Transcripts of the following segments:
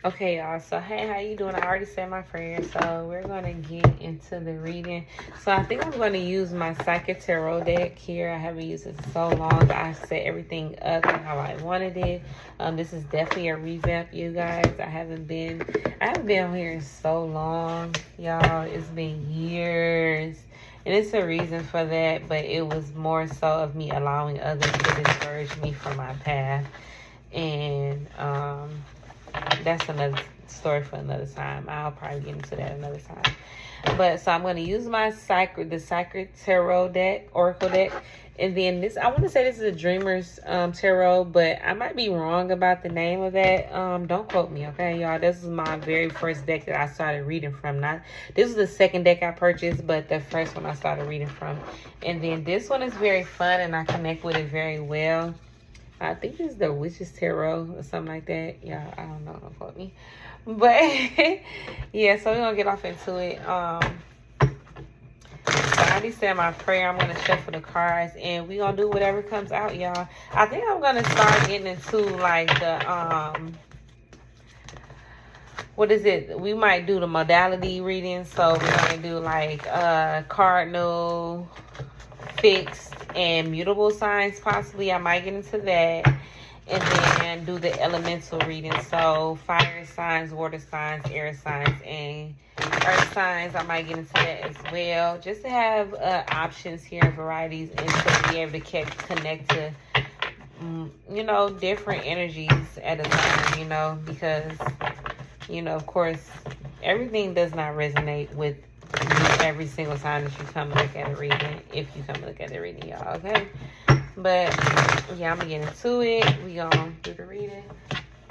Okay, y'all. So, hey, how you doing? I already said my prayer, so we're gonna get into the reading. So, I think I'm gonna use my Psychic Tarot deck here. I haven't used it so long. I set everything up how I wanted it. This is definitely a revamp, you guys. I haven't been on here in so long, y'all. It's been years. And it's a reason for that, but it was more so of me allowing others to discourage me from my path. And that's another story for another time. I'll probably get into that another time. But so I'm going to use the Sacred Tarot deck, Oracle deck. And then I want to say this is a Dreamer's Tarot, but I might be wrong about the name of that. Don't quote me, okay, y'all? This is my very first deck that I started reading from. This is the second deck I purchased, but the first one I started reading from. And then this one is very fun, and I connect with it very well. I think it's the Witch's Tarot or something like that. Yeah, I don't know. Don't quote me. But yeah, so we're gonna get off into it. So I already said my prayer. I'm gonna shuffle the cards and we're gonna do whatever comes out, y'all. I think I'm gonna start getting into like the what is it? We might do the modality reading. So we're gonna do like cardinal, fixed, and mutable signs possibly. I might get into that. And then do the elemental reading. So fire signs, water signs, air signs, and earth signs. I might get into that as well. Just to have options here and varieties, and to be able to connect to, different energies at a time, because, of course, everything does not resonate with every single time that you come look at a reading. If you come look at the reading, y'all, okay? But yeah, I'm gonna get into it. We gonna do the reading.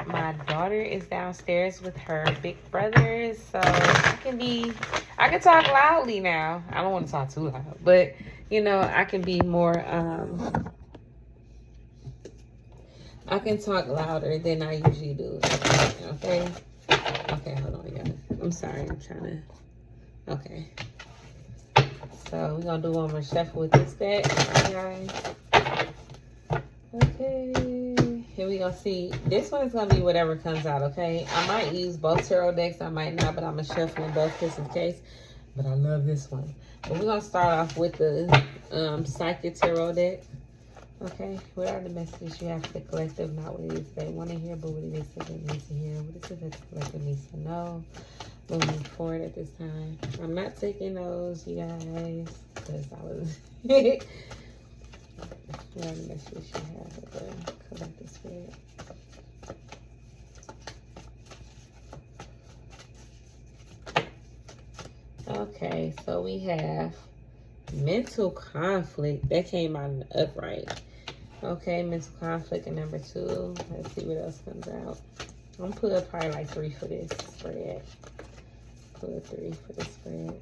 My daughter is downstairs with her big brothers, so I can talk loudly now. I don't want to talk too loud, but I can be more I can talk louder than I usually do. Okay. Okay, hold on, y'all. I'm sorry, I'm trying to. Okay. So we're gonna do one more shuffle with this deck, guys. Okay, here we gonna see. This one is gonna be whatever comes out, okay? I might use both tarot decks, I might not, but I'm gonna shuffle in both just in case. But I love this one. But we're gonna start off with the Psychic Tarot deck. Okay, what are the messages you have for the collective? Not what it is they want to hear, but what it is that they need to hear. What is it that the collective needs to know moving forward at this time? I'm not taking those, you guys, because I was... What are the messages you have for the collective spirit? Okay, so we have mental conflict. That came out in the upright. Okay, mental conflict in number 2. Let's see what else comes out. I'm gonna put probably like 3 for this spread. Put a 3 for this spread.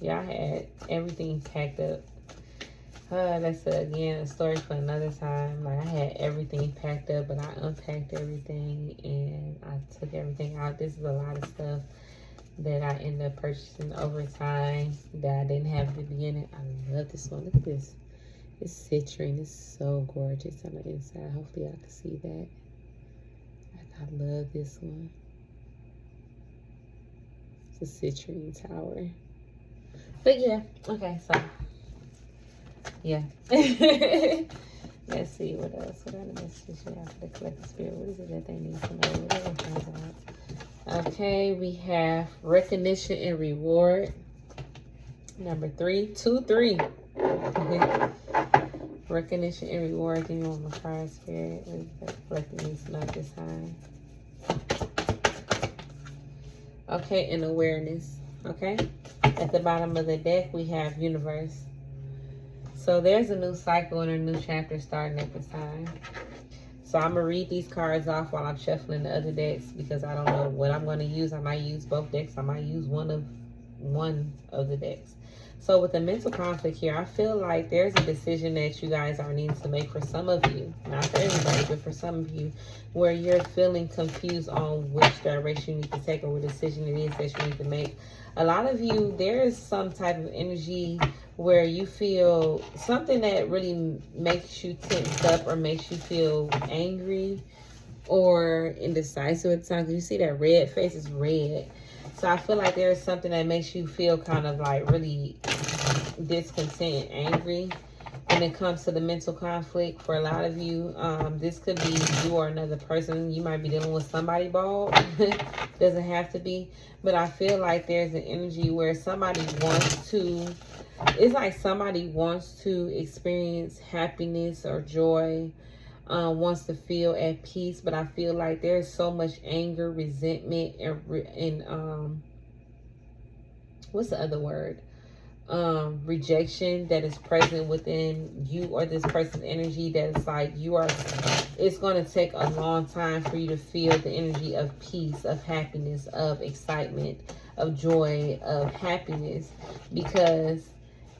Y'all had everything packed up. That's again a story for another time. Like I had everything packed up, but I unpacked everything and I took everything out. This is a lot of stuff that I ended up purchasing over time that I didn't have at the beginning. I love this one. Look at this. It's citrine. It's so gorgeous on the inside. Hopefully y'all can see that. I love this one. It's a citrine tower. But yeah, okay, so yeah. Let's see what else. What are the messages you have for the collective spirit? What is it that they need to know? Whatever comes out. Okay, we have recognition and reward. Number 3, 2, 3. Recognition and reward. Give me one more card, spirit. What is it that the collective needs to know at this time? Okay, and awareness. Okay. At the bottom of the deck, we have universe. So there's a new cycle and a new chapter starting at this time. So I'm going to read these cards off while I'm shuffling the other decks because I don't know what I'm going to use. I might use both decks. I might use one of the decks. So with the mental conflict here, I feel like there's a decision that you guys are needing to make for some of you. Not for everybody, but for some of you, where you're feeling confused on which direction you need to take or what decision it is that you need to make. A lot of you, there is some type of energy where you feel something that really makes you tense up or makes you feel angry or indecisive at times. You see that red face is red. So I feel like there's something that makes you feel kind of like really discontent and angry when it comes to the mental conflict. For a lot of you, this could be you or another person. You might be dealing with somebody bald. Doesn't have to be. But I feel like there's an energy where somebody wants to, it's like somebody wants to experience happiness or joy, wants to feel at peace. But I feel like there's so much anger, resentment, and what's the other word? Rejection that is present within you or this person's energy, that is like it's going to take a long time for you to feel the energy of peace, of happiness, of excitement, of joy, of happiness, because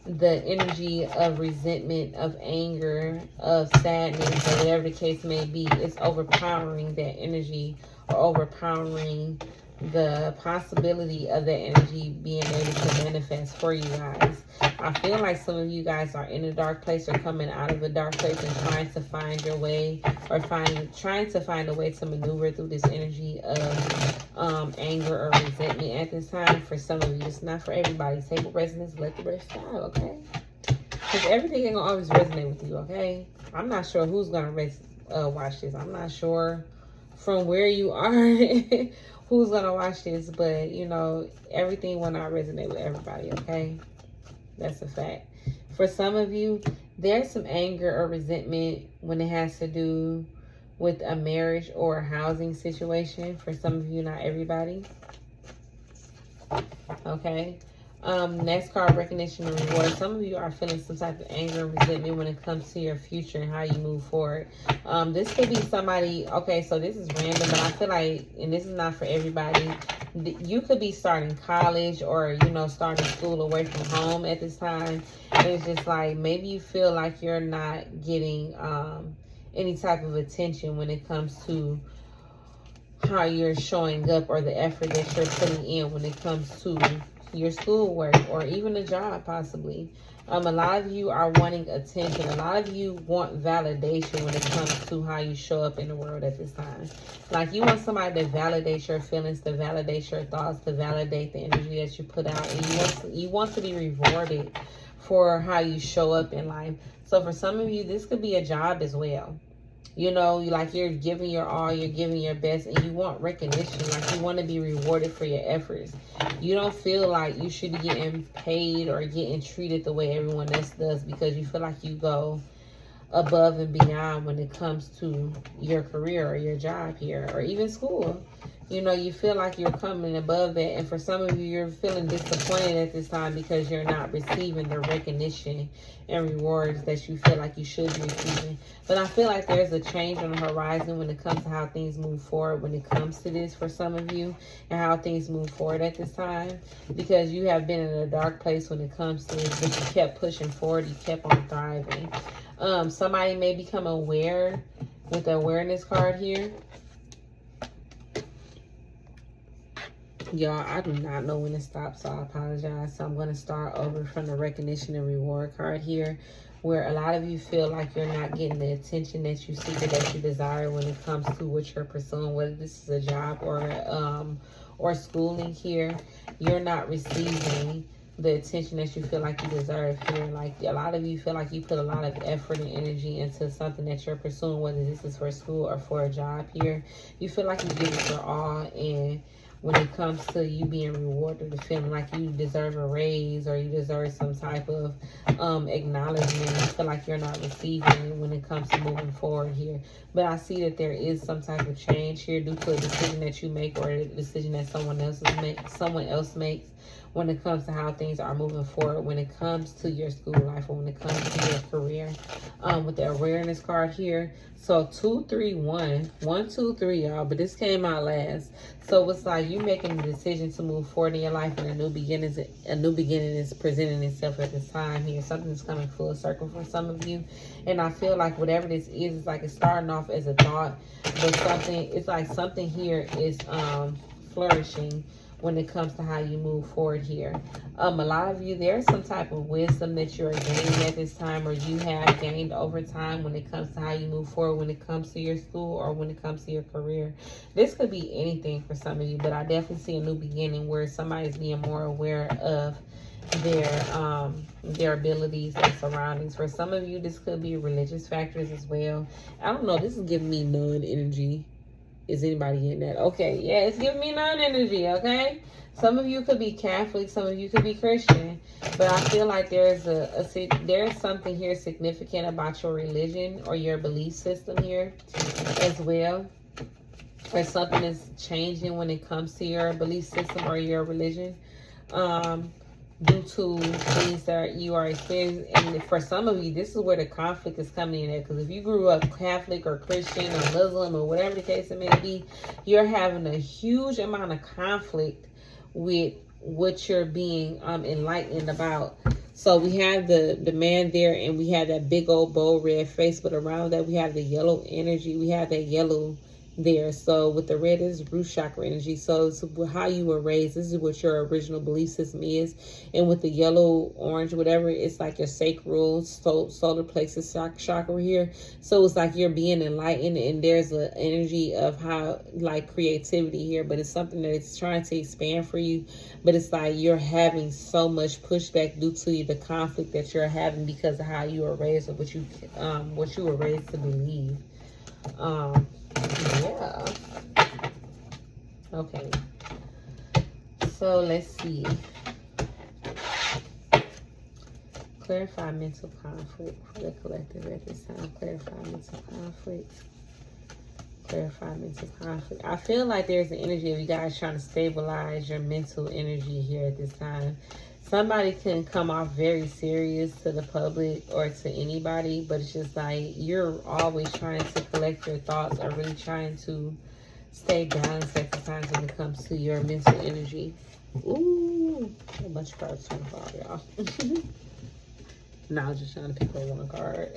the energy of resentment, of anger, of sadness, or whatever the case may be, is overpowering that energy, or overpowering the possibility of that energy being able to manifest for you guys. I feel like some of you guys are in a dark place or coming out of a dark place and trying to find your way, or trying to find a way to maneuver through this energy of anger or resentment at this time. For some of you, it's not for everybody. Take what resonates, let the rest die, okay? Because everything ain't gonna always resonate with you, okay? I'm not sure who's gonna watch this. I'm not sure from where you are who's gonna watch this, but you know, everything will not resonate with everybody, okay? That's a fact. For some of you, there's some anger or resentment when it has to do with a marriage or a housing situation. For some of you, not everybody. Okay. Next card, recognition and reward. Some of you are feeling some type of anger and resentment when it comes to your future and how you move forward. This could be somebody, okay, so this is random, but I feel like, and this is not for everybody, you could be starting college or, you know, starting school away from home at this time. And it's just like, maybe you feel like you're not getting any type of attention when it comes to how you're showing up or the effort that you're putting in when it comes to your schoolwork or even a job possibly. A lot of you are wanting attention. A lot of you want validation when it comes to how you show up in the world at this time. Like you want somebody to validate your feelings, to validate your thoughts, to validate the energy that you put out. And you want to be rewarded for how you show up in life. So for some of you, this could be a job as well. You know, like you're giving your all, you're giving your best, and you want recognition. Like you want to be rewarded for your efforts. You don't feel like you should be getting paid or getting treated the way everyone else does, because you feel like you go above and beyond when it comes to your career or your job here or even school. You know, you feel like you're coming above that. And for some of you, you're feeling disappointed at this time because you're not receiving the recognition and rewards that you feel like you should be receiving. But I feel like there's a change on the horizon when it comes to how things move forward when it comes to this for some of you, and how things move forward at this time, because you have been in a dark place when it comes to this, but you kept pushing forward, you kept on thriving. Somebody may become aware with the awareness card here. Y'all, I do not know when to stop, so I apologize. So I'm going to start over from the recognition and reward card here, where a lot of you feel like you're not getting the attention that you seek or that you desire when it comes to what you're pursuing, whether this is a job or schooling here. You're not receiving the attention that you feel like you deserve here. Like a lot of you feel like you put a lot of effort and energy into something that you're pursuing, whether this is for school or for a job here. You feel like you give it your all, and when it comes to you being rewarded, or feeling like you deserve a raise or you deserve some type of acknowledgement, you feel like you're not receiving it when it comes to moving forward here. But I see that there is some type of change here due to a decision that you make or a decision that someone else makes when it comes to how things are moving forward, when it comes to your school life or when it comes to your career. With the awareness card here. So 2, 3, 1. 1, 2, 3, y'all. But this came out last. So it's like you making a decision to move forward in your life, and a new beginning is presenting itself at this time here. Something's coming full circle for some of you. And I feel like whatever this is, it's like it's starting off as a thought, but it's like something here is flourishing when it comes to how you move forward here. A lot of you, there's some type of wisdom that you're gaining at this time, or you have gained over time when it comes to how you move forward, when it comes to your school or when it comes to your career. This could be anything for some of you, but I definitely see a new beginning where somebody's being more aware of their abilities and surroundings. For some of you, this could be religious factors as well. I don't know, this is giving me nun energy. Is anybody in that? Okay, yeah, it's giving me nun energy. Okay, some of you could be Catholic, some of you could be Christian, but I feel like there's there's something here significant about your religion or your belief system here as well. Or something is changing when it comes to your belief system or your religion. Due to things that you are experiencing. And for some of you, this is where the conflict is coming in at. Because if you grew up Catholic or Christian or Muslim or whatever the case it may be, you're having a huge amount of conflict with what you're being enlightened about. So we have the man there, and we have that big old bold red face, but around that we have the yellow energy. We have that yellow there. So with the red is root chakra energy. So it's how you were raised. This is what your original belief system is. And with the yellow, orange, whatever, it's like your sacral solar plexus chakra here. So it's like you're being enlightened, and there's an energy of how, like, creativity here, but it's something that it's trying to expand for you. But it's like you're having so much pushback due to the conflict that you're having because of how you were raised or what you were raised to believe. Yeah. Okay. So let's see. Clarify mental conflict for the collective at this time. Clarify mental conflict. Clarify mental conflict. I feel like there's an energy of you guys trying to stabilize your mental energy here at this time. Somebody can come off very serious to the public or to anybody, but it's just like you're always trying to collect your thoughts or really trying to stay balanced at the times when it comes to your mental energy. Ooh, a bunch of cards trying to fall, y'all. No, I was just trying to pick up one card.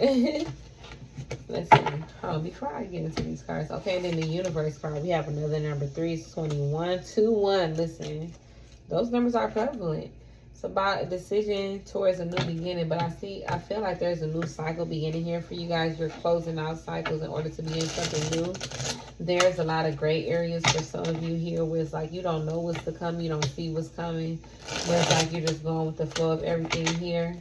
Let's see. Before I get into these cards, okay, then the universe card, we have another number 3, 21, 2, 1. Listen, those numbers are prevalent. It's about a decision towards a new beginning, but I feel like there's a new cycle beginning here for you guys. You're closing out cycles in order to begin something new. There's a lot of gray areas for some of you here where it's like you don't know what's to come, you don't see what's coming, where it's like you're just going with the flow of everything here.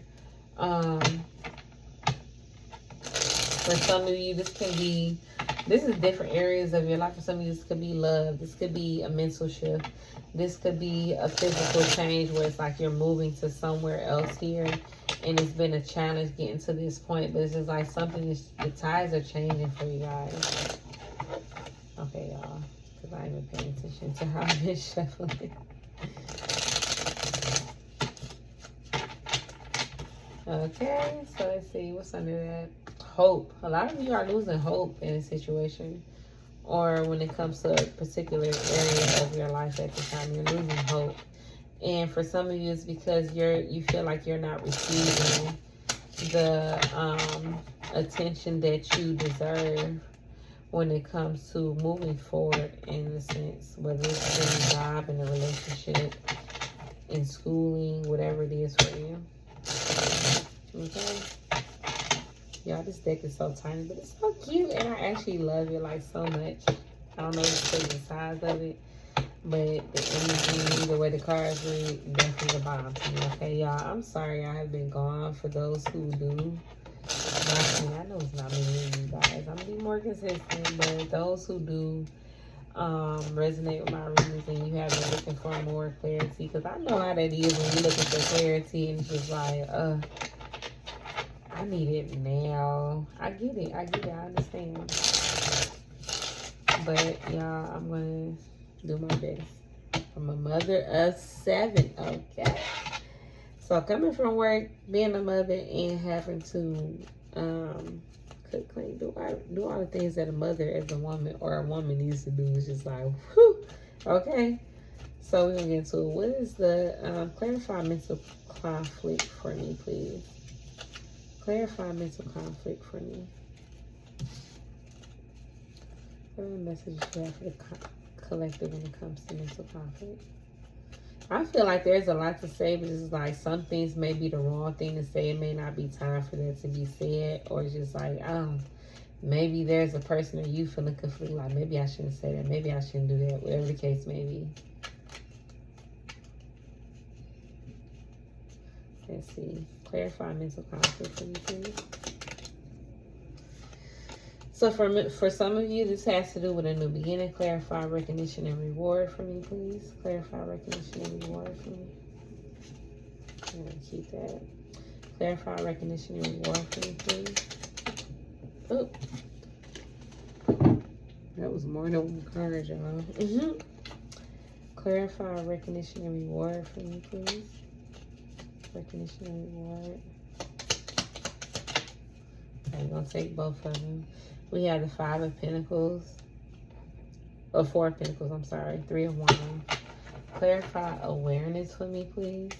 For some of you, this is different areas of your life. For some of you, this could be love. This could be a mental shift. This could be a physical change where it's like you're moving to somewhere else here. And it's been a challenge getting to this point. But it's just like the tides are changing for you guys. Okay, y'all. Because I ain't been paying attention to how I've been shuffling. Okay, so let's see. What's under that? Hope. A lot of you are losing hope in a situation, or when it comes to a particular area of your life at the time, you're losing hope. And for some of you, it's because you feel like you're not receiving the attention that you deserve when it comes to moving forward in a sense, whether it's in a job, in a relationship, in schooling, whatever it is for you. Okay. Y'all, this deck is so tiny, but it's so cute, and I actually love it like so much. I don't know the size of it, but the energy, the way the cards read, definitely a bomb to me. Okay, y'all, I'm sorry I have been gone. For those who do, I know it's not me and you guys. I'm gonna be more consistent, but those who do resonate with my readings and you have been looking for more clarity, because I know how that is when you're looking for clarity and it's just like, I need it now. I get it. I understand. But y'all, I'm gonna do my best. I'm a mother of 7. Okay. So coming from work, being a mother and having to cook, clean, do all the things that a mother as a woman or a woman needs to do is just like, whew. Okay. So we're gonna get into it. What is the clarify mental conflict for me, please? Clarify mental conflict for me. What are the messages you have for the collective when it comes to mental conflict? I feel like there's a lot to say, but it's like some things may be the wrong thing to say. It may not be time for that to be said, or it's just like, maybe there's a person or you feeling conflicted, like maybe I shouldn't say that, maybe I shouldn't do that, whatever the case may be. Let's see. Clarify mental conflict for me, please. So for some of you, this has to do with a new beginning. Clarify recognition and reward for me, please. Clarify recognition and reward for me. I'm going to keep that. Clarify recognition and reward for me, please. Oh. That was more than one card, y'all. Clarify recognition and reward for me, please. Recognition and reward. I'm going to take both of them. We have the 5 of Pentacles. Or 4 of Pentacles, I'm sorry. 3 of Wands. Clarify awareness for me, please.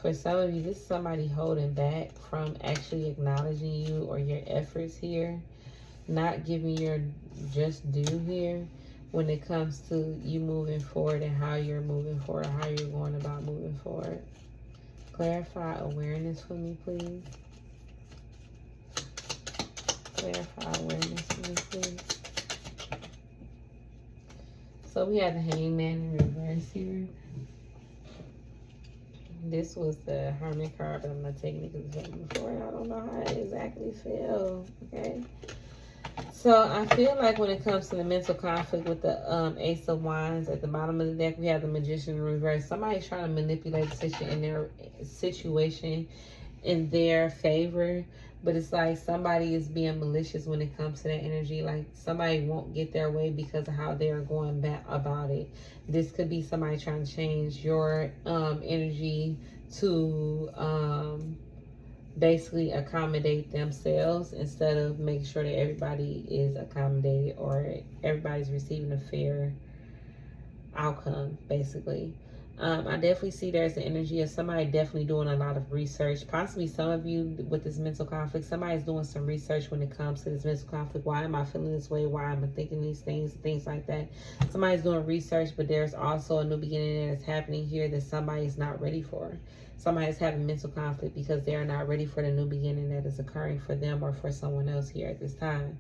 For some of you, this is somebody holding back from actually acknowledging you or your efforts here. Not giving your just due here when it comes to you moving forward and how you're moving forward, how you're going about moving forward. Clarify awareness for me, please. Clarify awareness for me, please. So we have the Hangman in reverse here. This was the Hermit card, but I'm not taking it because it's happened before. I don't know how it exactly feels, okay? So I feel like when it comes to the mental conflict with the Ace of Wands at the bottom of the deck, we have the Magician in reverse. Somebody's trying to manipulate the situation in their favor, but it's like somebody is being malicious when it comes to that energy. Like somebody won't get their way because of how they're going back about it. This could be somebody trying to change your energy to basically accommodate themselves instead of make sure that everybody is accommodated or everybody's receiving a fair outcome, basically. I definitely see there's the energy of somebody definitely doing a lot of research. Possibly some of you with this mental conflict, somebody's doing some research when it comes to this mental conflict. Why am I feeling this way? Why am I thinking these things like that? Somebody's doing research, but there's also a new beginning that's happening here that somebody's not ready for. Somebody's having mental conflict because they're not ready for the new beginning that is occurring for them or for someone else here at this time.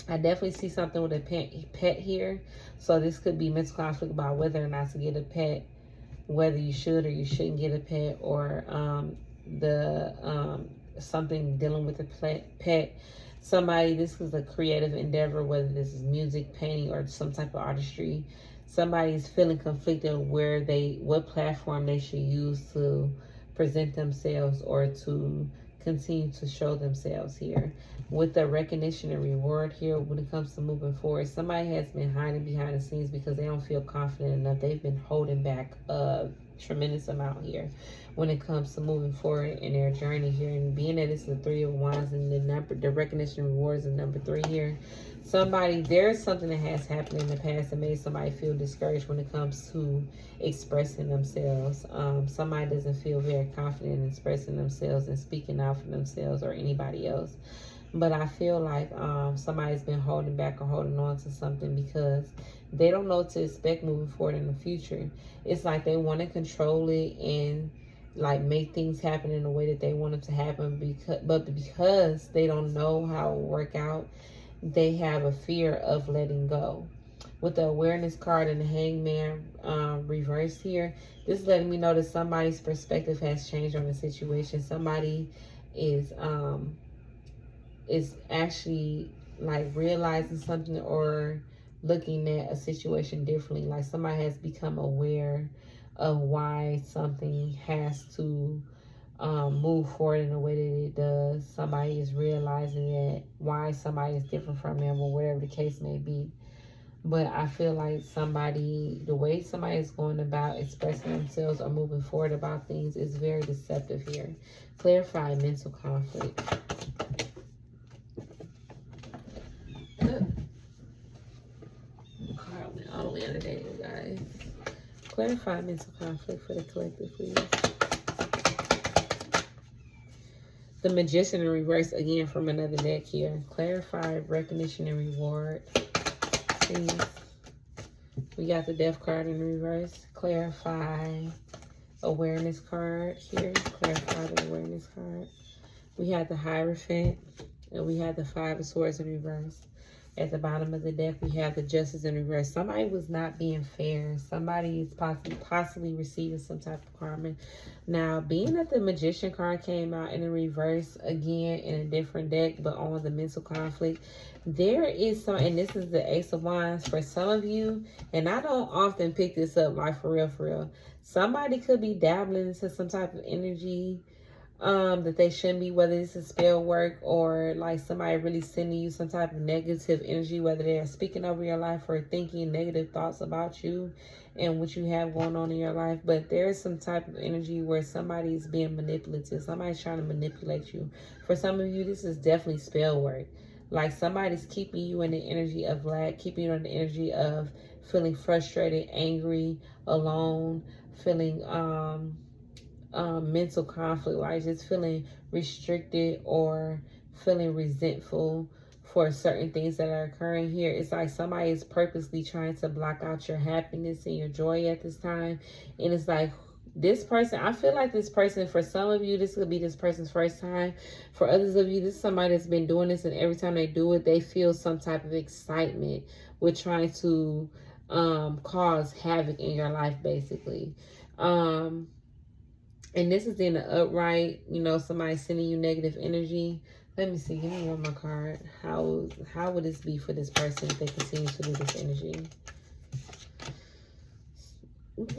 I definitely see something with a pet here. So this could be mental conflict about whether or not to get a pet, whether you should or you shouldn't get a pet, or something dealing with a pet. Somebody, this is a creative endeavor, whether this is music, painting, or some type of artistry. Somebody's feeling conflicted what platform they should use to present themselves or to continue to show themselves here. With the recognition and reward here, when it comes to moving forward, somebody has been hiding behind the scenes because they don't feel confident enough. They've been holding back a tremendous amount here when it comes to moving forward in their journey here. And being that it's the 3 of Wands and the recognition and rewards is number 3 here. There's something that has happened in the past that made somebody feel discouraged when it comes to expressing themselves. Somebody doesn't feel very confident in expressing themselves and speaking out for themselves or anybody else. But I feel like somebody's been holding back or holding on to something because they don't know what to expect moving forward in the future. It's like they want to control it and like make things happen in the way that they want it to happen, because they don't know how it will work out, they have a fear of letting go. With the awareness card and the Hangman reversed here, this is letting me know that somebody's perspective has changed on the situation. Somebody is actually like realizing something or looking at a situation differently. Like somebody has become aware of why something has to move forward in the way that it does. Somebody is realizing that why somebody is different from them or whatever the case may be. But I feel like the way somebody is going about expressing themselves or moving forward about things is very deceptive here. Clarify mental conflict. Card went all the way under there, you guys. Clarify mental conflict for the collective, please. The Magician in reverse again from another deck here. Clarify recognition and reward, please. We got the Death card in reverse. Clarify awareness card here. Clarify the awareness card. We have the Hierophant, and we have the Five of Swords in reverse. At the bottom of the deck, we have the Justice in reverse. Somebody was not being fair. Somebody is possibly receiving some type of karma. Now, being that the Magician card came out in the reverse, again, in a different deck, but on the mental conflict, there is some, and this is the Ace of Wands for some of you, and I don't often pick this up, like, for real. Somebody could be dabbling into some type of energy that they shouldn't be, whether this is spell work or like somebody really sending you some type of negative energy, whether they're speaking over your life or thinking negative thoughts about you and what you have going on in your life. But there is some type of energy where somebody's being manipulative. Somebody's trying to manipulate you. For some of you, this is definitely spell work. Like somebody's keeping you in the energy of lack, keeping you in the energy of feeling frustrated, angry, alone, feeling mental conflict, like just feeling restricted or feeling resentful for certain things that are occurring here. It's like somebody is purposely trying to block out your happiness and your joy at this time. And it's like this person, I feel like this person, for some of you, this could be this person's first time. For others of you, this is somebody that's been doing this, and every time they do it, they feel some type of excitement with trying to cause havoc in your life, basically. And this is in the upright, you know, somebody sending you negative energy. Let me see, give me one more card. How would this be for this person if they continue to do this energy?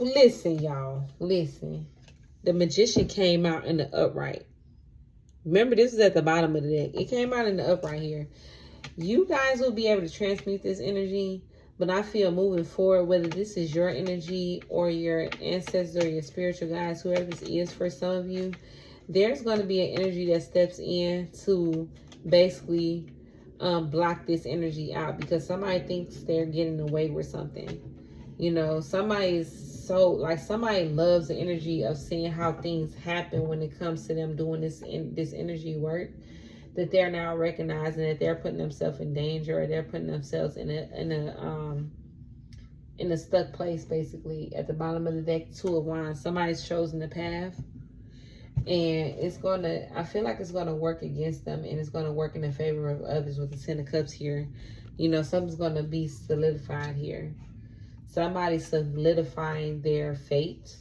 Listen, y'all, listen. The Magician came out in the upright. Remember, this is at the bottom of the deck. It came out in the upright here. You guys will be able to transmute this energy. But I feel moving forward, whether this is your energy or your ancestors or your spiritual guides, whoever this is for some of you, there's going to be an energy that steps in to basically block this energy out, because somebody thinks they're getting away with something. You know, somebody is so, like, somebody loves the energy of seeing how things happen when it comes to them doing this energy work, that they're now recognizing that they're putting themselves in danger, or they're putting themselves in a stuck place, basically. At the bottom of the deck, Two of Wands. Somebody's chosen the path, and it's gonna, I feel like it's gonna work against them, and it's gonna work in the favor of others with the Ten of Cups here. You know, something's gonna be solidified here. Somebody's solidifying their fate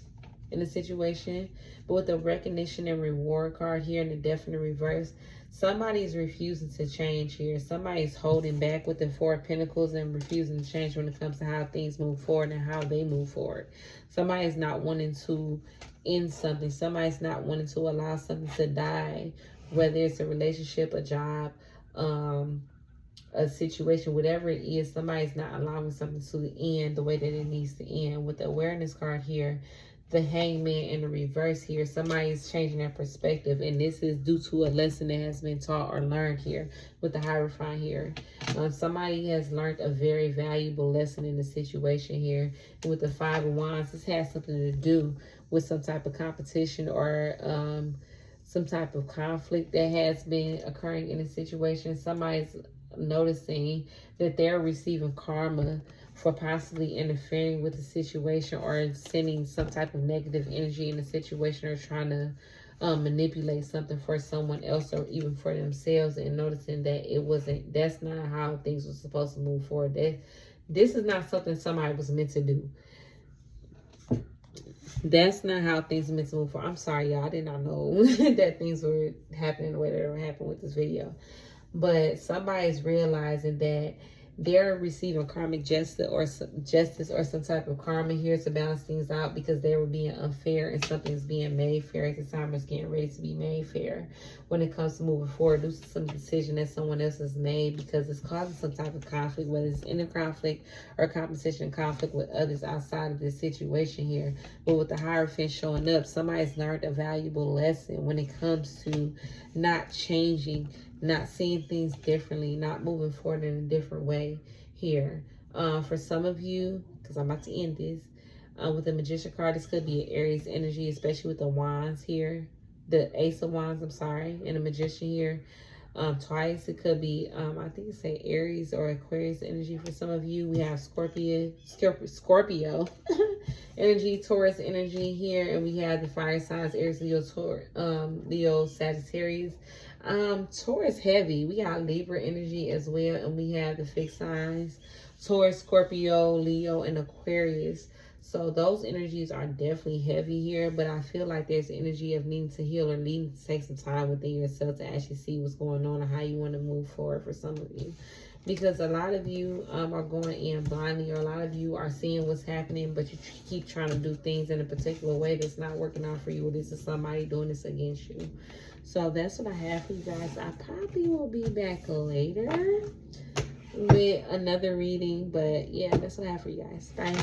in the situation. But with the recognition and reward card here and the Death in the reverse, somebody's refusing to change here. Somebody's holding back with the Four of Pentacles and refusing to change when it comes to how things move forward and how they move forward. Somebody's not wanting to end something. Somebody's not wanting to allow something to die, whether it's a relationship, a job, a situation, whatever it is. Somebody's not allowing something to end the way that it needs to end. With the awareness card here, the Hangman in the reverse here, somebody's changing their perspective, and this is due to a lesson that has been taught or learned here. With the Hierophant here, somebody has learned a very valuable lesson in the situation here. And with the Five of Wands, this has something to do with some type of competition or some type of conflict that has been occurring in the situation. Somebody's noticing that they're receiving karma for possibly interfering with the situation or sending some type of negative energy in the situation, or trying to manipulate something for someone else or even for themselves, and noticing that that's not how things were supposed to move forward. This is not something somebody was meant to do. That's not how things are meant to move forward. I'm sorry, y'all. I did not know that things were happening the way that they were happening with this video. But somebody's realizing that they're receiving karmic justice or some type of karma here to balance things out, because they were being unfair and something's being made fair at the time. It's getting ready to be made fair when it comes to moving forward due to some decision that someone else has made, because it's causing some type of conflict, whether it's inner conflict or competition conflict with others outside of this situation here. But with the Hierophant showing up, somebody's learned a valuable lesson when it comes to not changing, not seeing things differently, not moving forward in a different way here. For some of you, because I'm about to end this, with the Magician card, this could be an Aries energy, especially with the Wands here. The Ace of Wands, I'm sorry, and the Magician here. twice. It could be, I think it say Aries or Aquarius energy for some of you. We have Scorpio energy, Taurus energy here, and we have the fire signs, Aries, Leo, Leo, Sagittarius. Taurus heavy. We got Libra energy as well, and we have the fixed signs, Taurus, Scorpio, Leo, and Aquarius. So those energies are definitely heavy here, but I feel like there's energy of needing to heal or needing to take some time within yourself to actually see what's going on and how you want to move forward for some of you. Because a lot of you are going in blindly, or a lot of you are seeing what's happening, but you keep trying to do things in a particular way that's not working out for you, or this is somebody doing this against you. So that's what I have for you guys. I probably will be back later with another reading, but yeah, that's what I have for you guys. Bye.